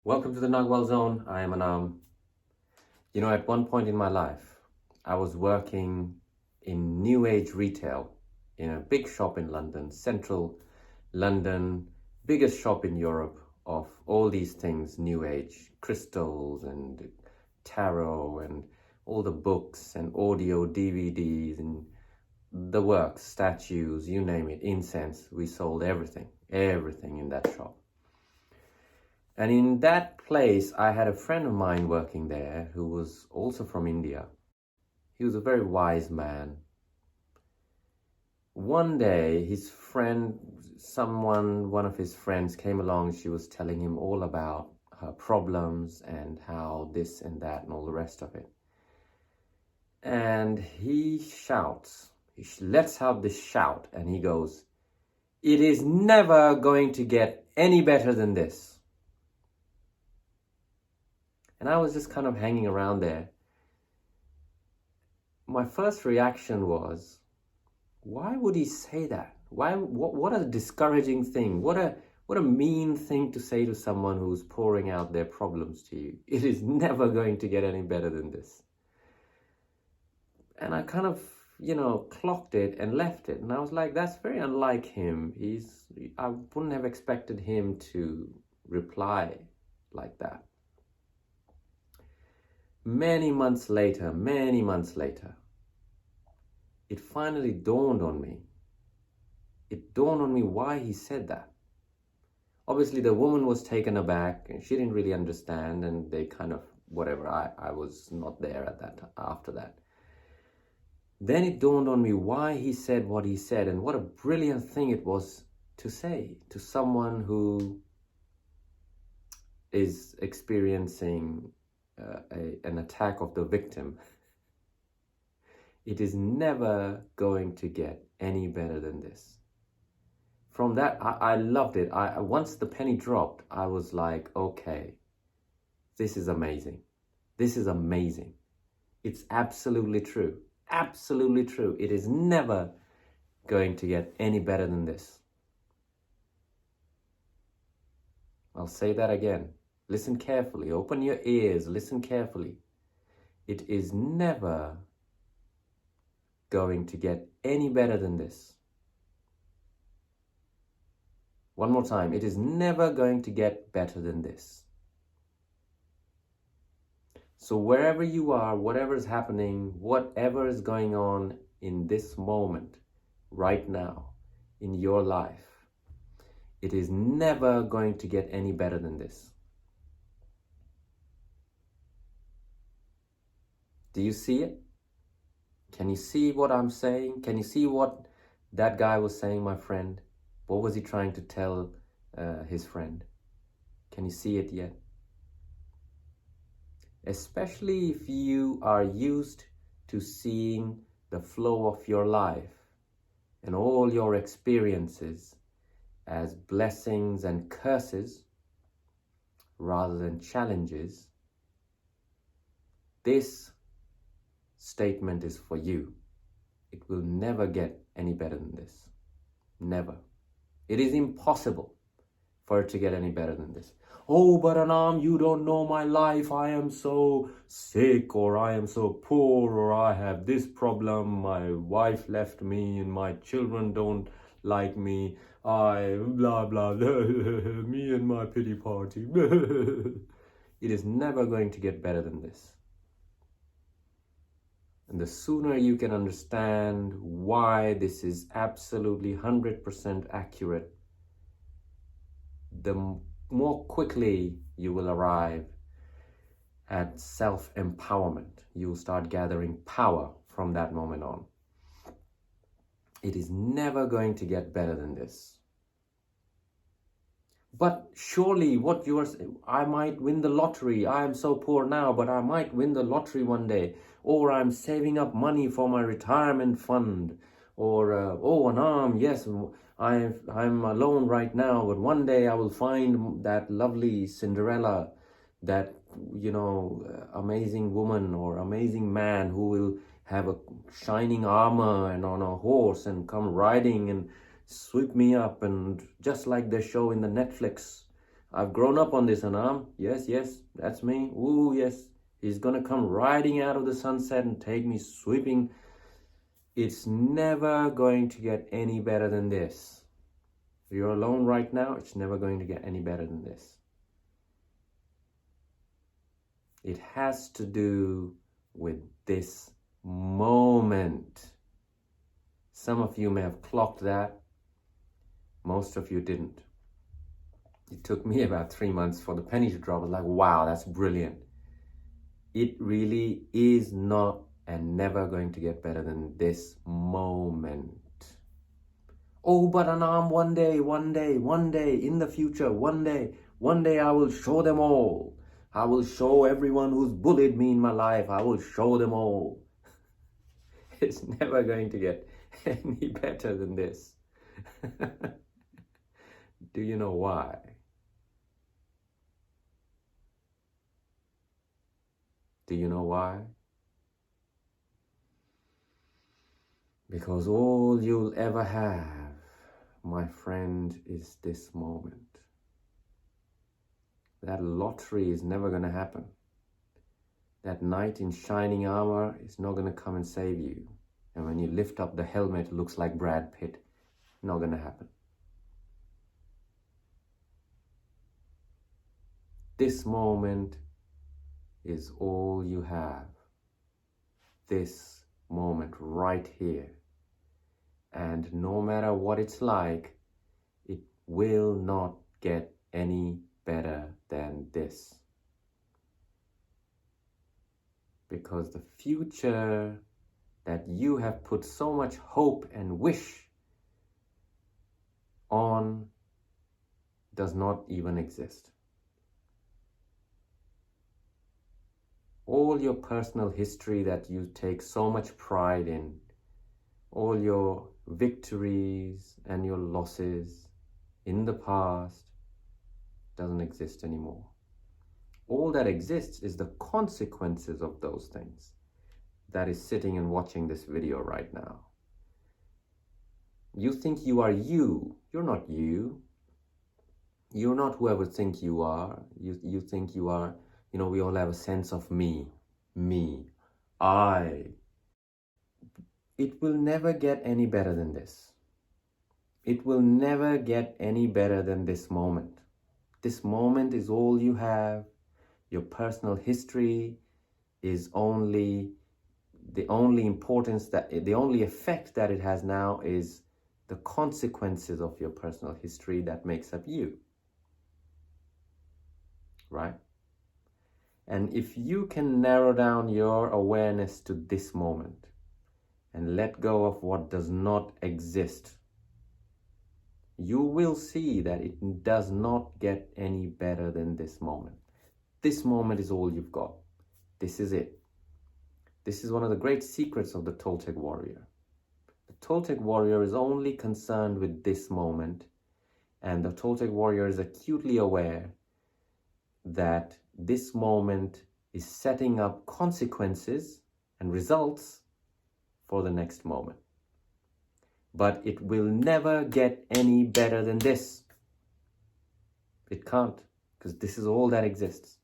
Welcome to the Nagual zone. I am Anaam. At one point in my life, I was working in New Age retail in a big shop in London, central London, biggest shop in Europe of all these things, New Age, crystals and tarot and all the books and audio, DVDs and the works, statues, you name it, incense. We sold everything in that shop. And in that place, I had a friend of mine working there who was also from India. He was a very wise man. One day, one of his friends came along. She was telling him all about her problems and how this and that and all the rest of it. And he shouts, he lets out this shout, and he goes, "It is never going to get any better than this." And I was just kind of hanging around there. My first reaction was, why would he say that? What a discouraging thing. What a mean thing to say to someone who's pouring out their problems to you. It is never going to get any better than this. And I kind of, clocked it and left it. And I was like, that's very unlike him. I wouldn't have expected him to reply like that. Many months later, it finally dawned on me. It dawned on me why he said that. Obviously, the woman was taken aback and she didn't really understand, and they kind of, whatever, I was not there after that. Then it dawned on me why he said what he said, and what a brilliant thing it was to say to someone who is experiencing an attack of the victim. It is never going to get any better than this. From that, I loved it. Once the penny dropped, I was like, okay, this is amazing. This is amazing. It's absolutely true. Absolutely true. It is never going to get any better than this. I'll say that again. Listen carefully. Open your ears. Listen carefully. It is never going to get any better than this. One more time. It is never going to get better than this. So wherever you are, whatever is happening, whatever is going on in this moment, right now, in your life, it is never going to get any better than this. Do you see it? Can you see what I'm saying? Can you see what that guy was saying, my friend? What was he trying to tell his friend? Can you see it yet? Especially if you are used to seeing the flow of your life and all your experiences as blessings and curses rather than challenges, this statement is for you. It will never get any better than this. Never. It is impossible for it to get any better than this. Oh, but Anaam, you don't know my life. I am so sick, or I am so poor, or I have this problem. My wife left me and my children don't like me. I blah, blah, blah, me and my pity party. It is never going to get better than this. And the sooner you can understand why this is absolutely 100% accurate, the more quickly you will arrive at self-empowerment. You will start gathering power from that moment on. It is never going to get better than this. But surely what you are saying, I might win the lottery. I am so poor now, but I might win the lottery one day. Or I'm saving up money for my retirement fund. Or, oh, Anaam, yes, I'm alone right now, but one day I will find that lovely Cinderella, that, amazing woman or amazing man who will have a shining armor and on a horse and come riding and sweep me up, and just like they show in the Netflix I've grown up on this, Anaam. Yes, yes, that's me. Ooh, yes. He's gonna come riding out of the sunset and take me sweeping. It's never going to get any better than this. If you're alone right now, it's never going to get any better than this. It has to do with this moment. Some of you may have clocked that. Most of you didn't. It took me about 3 months for the penny to drop. I was like, wow, that's brilliant. It really is not and never going to get better than this moment. Oh, but Anaam, one day, in the future, one day I will show them all. I will show everyone who's bullied me in my life. I will show them all. It's never going to get any better than this. Do you know why? Do you know why? Because all you'll ever have, my friend, is this moment. That lottery is never going to happen. That knight in shining armor is not going to come and save you. And when you lift up the helmet, it looks like Brad Pitt. Not going to happen. This moment is all you have. This moment right here. And no matter what it's like, it will not get any better than this. Because the future that you have put so much hope and wish on does not even exist. All your personal history that you take so much pride in, all your victories and your losses in the past doesn't exist anymore. All that exists is the consequences of those things that is sitting and watching this video right now. You think you are you. You're not you. You're not whoever think you are. You think you are, we all have a sense of me, I. It will never get any better than this. It will never get any better than this moment. This moment is all you have. Your personal history is the only effect that it has now is the consequences of your personal history that makes up you. Right? And if you can narrow down your awareness to this moment and let go of what does not exist, you will see that it does not get any better than this moment. This moment is all you've got. This is it. This is one of the great secrets of the Toltec warrior. The Toltec warrior is only concerned with this moment, and the Toltec warrior is acutely aware that this moment is setting up consequences and results for the next moment. But it will never get any better than this. It can't, because this is all that exists.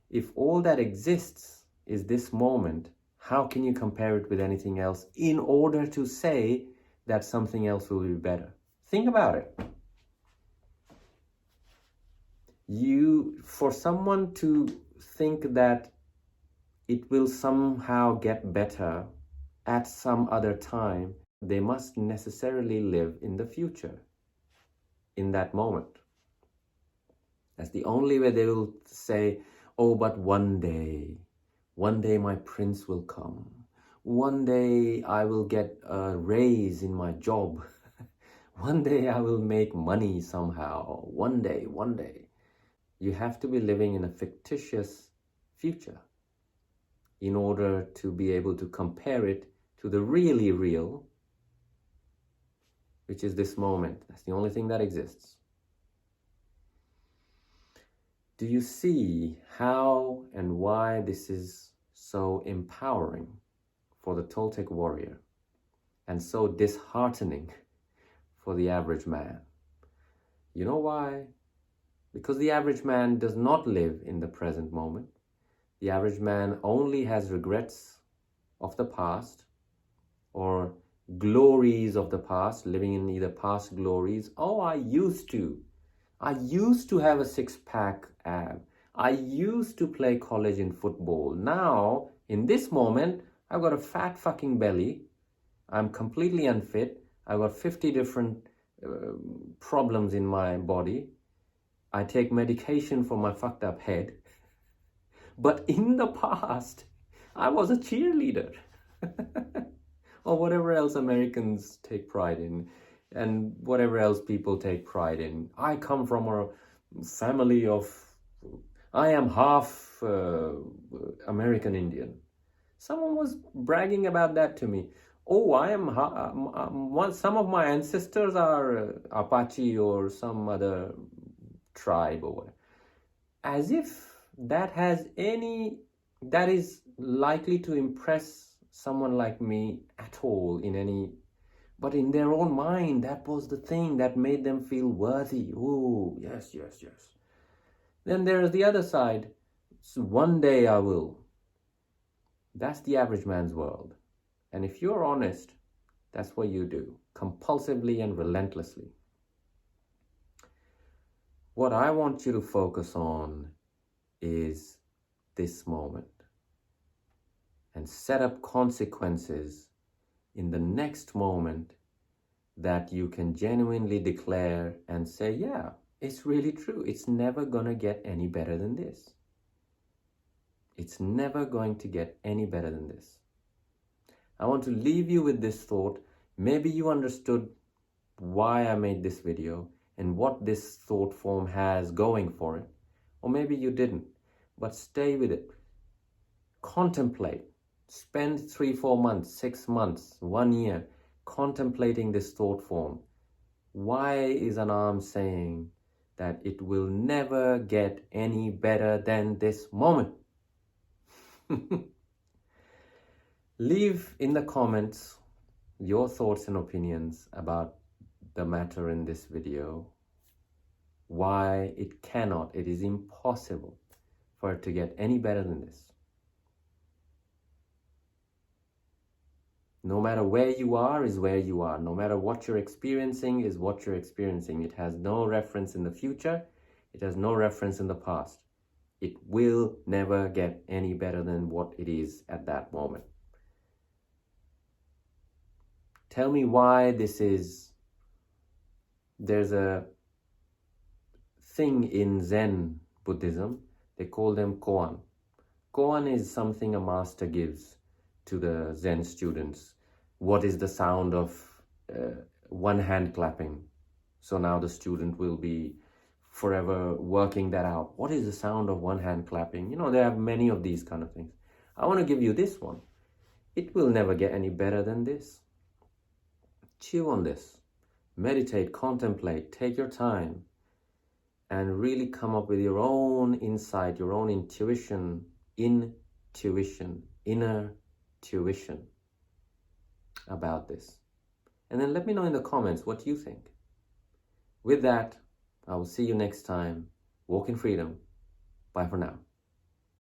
If all that exists is this moment, how can you compare it with anything else in order to say that something else will be better? Think about it. For someone to think that it will somehow get better at some other time, they must necessarily live in the future, in that moment. That's the only way they will say, oh, but one day my prince will come. One day I will get a raise in my job. One day I will make money somehow. One day. You have to be living in a fictitious future in order to be able to compare it to the really real, which is this moment. That's the only thing that exists. Do you see how and why this is so empowering for the Toltec warrior and so disheartening for the average man? You know why? Because the average man does not live in the present moment. The average man only has regrets of the past or glories of the past, living in either past glories. Oh, I used to have a six-pack ab. I used to play college in football. Now, in this moment, I've got a fat fucking belly. I'm completely unfit. I've got 50 different problems in my body. I take medication for my fucked up head. But in the past, I was a cheerleader. Or whatever else Americans take pride in, and whatever else people take pride in. I come from a family of, I am half American Indian. Someone was bragging about that to me. Oh, I am, some of my ancestors are Apache or some other tribe or whatever. As if that is likely to impress someone like me at all in any, but in their own mind, that was the thing that made them feel worthy. Oh, yes. Then there's the other side. So one day I will. That's the average man's world. And if you're honest, that's what you do, compulsively and relentlessly. What I want you to focus on is this moment and set up consequences in the next moment that you can genuinely declare and say, yeah, it's really true. It's never gonna get any better than this. It's never going to get any better than this. I want to leave you with this thought. Maybe you understood why I made this video and what this thought form has going for it. Or maybe you didn't, but stay with it. Contemplate. Spend 3-4 months, 6 months, 1 year contemplating this thought form. Why is Anaam saying that it will never get any better than this moment? Leave in the comments your thoughts and opinions about the matter in this video. Why it is impossible for it to get any better than this. No matter where you are is where you are. No matter what you're experiencing is what you're experiencing. It has no reference in the future. It has no reference in the past. It will never get any better than what it is at that moment. Tell me why this is. There's a thing in Zen Buddhism. They call them koan. Koan is something a master gives to the Zen students. What is the sound of one hand clapping? So now the student will be forever working that out. What is the sound of one hand clapping? You know, there are many of these kind of things. I want to give you this one. It will never get any better than this. Chew on this. Meditate, contemplate, take your time, and really come up with your own insight, your own inner tuition about this. And then let me know in the comments what you think. With that, I will see you next time. Walk in freedom. Bye for now.